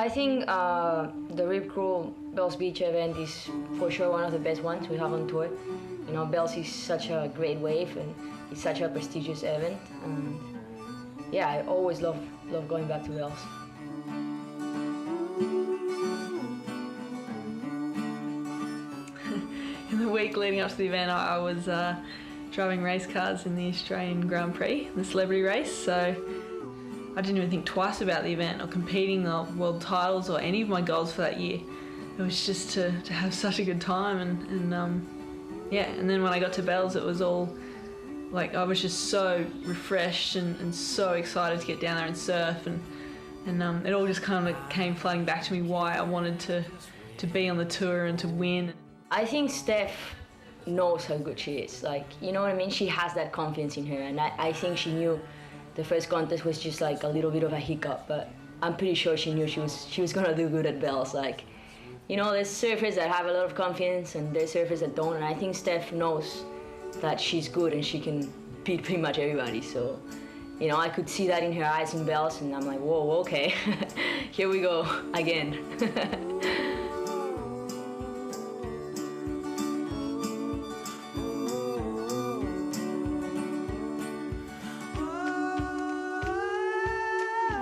I think the Rip Curl Bells Beach event is for sure one of the best ones we have on tour. You know, Bells is such a great wave and it's such a prestigious event. And yeah, I always love going back to Bells. In the week leading up to the event, I was driving race cars in the Australian Grand Prix, the celebrity race, so I didn't even think twice about the event or competing or world titles or any of my goals for that year. It was just to have such a good time and yeah, and then when I got to Bells it was all like I was just so refreshed and so excited to get down there and surf and it all just kind of came flooding back to me why I wanted to be on the tour and to win. I think Steph knows how good she is. Like, you know what I mean? She has that confidence in her, and I think she knew the first contest was just like a little bit of a hiccup, but I'm pretty sure she knew she was gonna do good at Bells. Like, you know, there's surfers that have a lot of confidence and there's surfers that don't, and I think Steph knows that she's good and she can beat pretty much everybody. So, you know, I could see that in her eyes in Bells, and I'm like, whoa, okay, here we go again.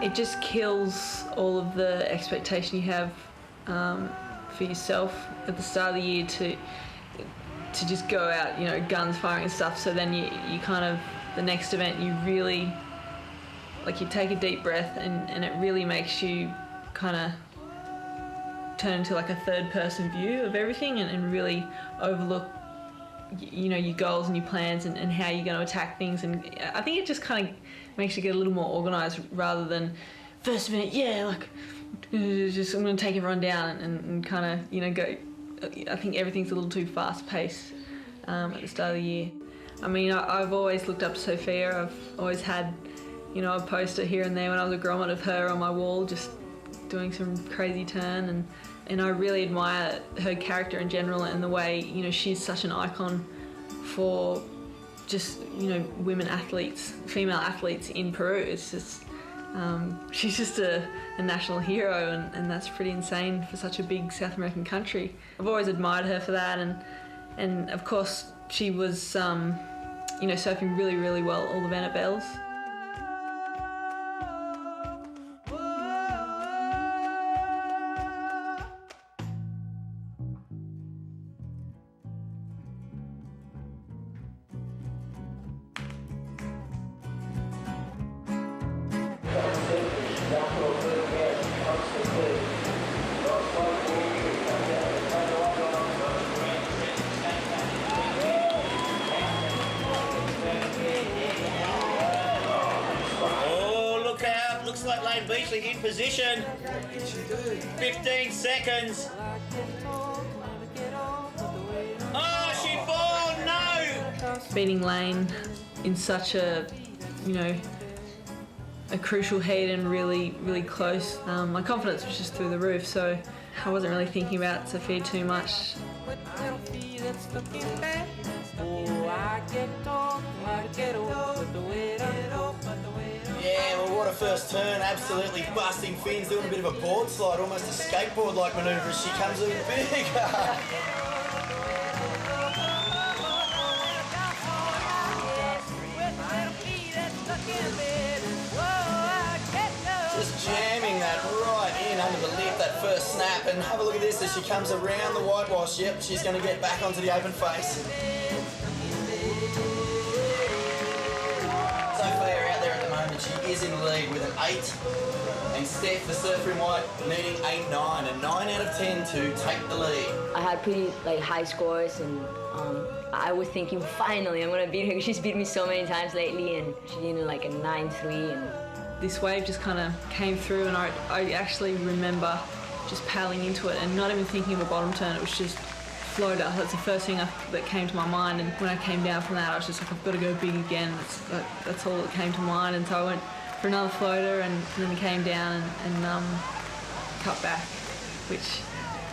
It just kills all of the expectation you have for yourself at the start of the year to just go out, you know, guns firing and stuff. So then you kind of, the next event you really, like you take a deep breath and it really makes you kind of turn into like a third person view of everything and really overlook, you know, your goals and your plans and how you're going to attack things. And I think it just kind of makes you get a little more organised rather than first minute, yeah, like just I'm going to take everyone down and kind of, you know, go. I think everything's a little too fast paced at the start of the year. I mean, I've always looked up to Sofia. I've always had, you know, a poster here and there when I was a grommet of her on my wall just doing some crazy turn and I really admire her character in general and the way, you know, she's such an icon for just, you know, women athletes, female athletes in Peru. It's just, she's just a national hero and that's pretty insane for such a big South American country. I've always admired her for that and of course she was, you know, surfing really, really well all the event at Bells. Looks like Lane Beachley's in position. 15 seconds. Oh, she balled, no! Beating Lane in such a, you know, a crucial heat and really, really close. My confidence was just through the roof, so I wasn't really thinking about Sofia too much. Yeah, well, what a first turn. Absolutely busting fins, doing a bit of a board slide, almost a skateboard-like manoeuvre as she comes in big. Just jamming that right in under the lip, that first snap, and have a look at this as she comes around the whitewash. Yep, she's going to get back onto the open face. Sofia out there at the moment, she is in the lead with an 8, and Steph, the surfer in white, needing a 9, a 9 out of 10 to take the lead. I had pretty like high scores and I was thinking finally I'm gonna beat her because she's beat me so many times lately and she did like a 9.3 and this wave just kind of came through and I actually remember just paddling into it and not even thinking of a bottom turn. It was just floater. That's the first thing that came to my mind, and when I came down from that I was just like, I've got to go big again. That's all that came to mind, and so I went for another floater and then came down and cut back, which,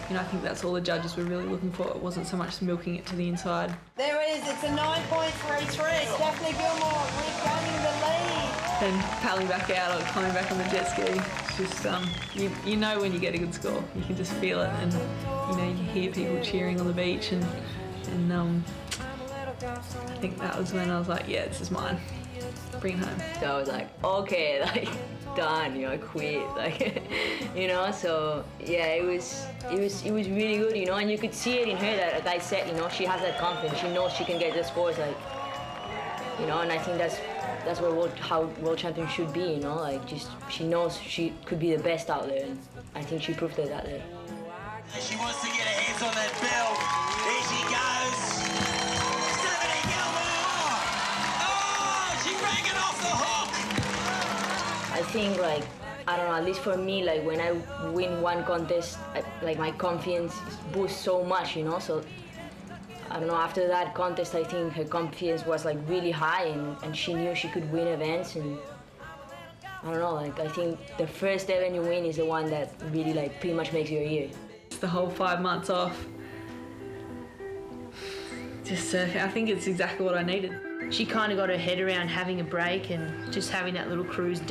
you know, I think that's all the judges were really looking for. It wasn't so much milking it to the inside. There it is, it's a 9.33. Stephanie Gilmore regaining the lead. Then paddling back out or climbing back on the jet ski. It's just you know when you get a good score, you can just feel it, and you know you hear people cheering on the beach, and I think that was when I was like, yeah, this is mine. Bring it home. So I was like, okay, like done, you know, I quit, like, you know. So yeah, it was really good, you know, and you could see it in her that, like I said, you know, she has that confidence. She knows she can get the scores, like, you know, and I think that's how world champions should be, you know, like just she knows she could be the best out there, and I think she proved it that day. She wants to get her hands on that belt. Here she goes. Stephanie Gilmore. Oh, she rang it off the hook. I think, like, I don't know, at least for me, like when I win one contest, like my confidence boosts so much, you know. So I don't know, after that contest, I think her confidence was like really high, and she knew she could win events, and I don't know, like I think the first event you win is the one that really like pretty much makes your year. It's the whole 5 months off. Just surfing, I think it's exactly what I needed. She kind of got her head around having a break and just having that little cruise down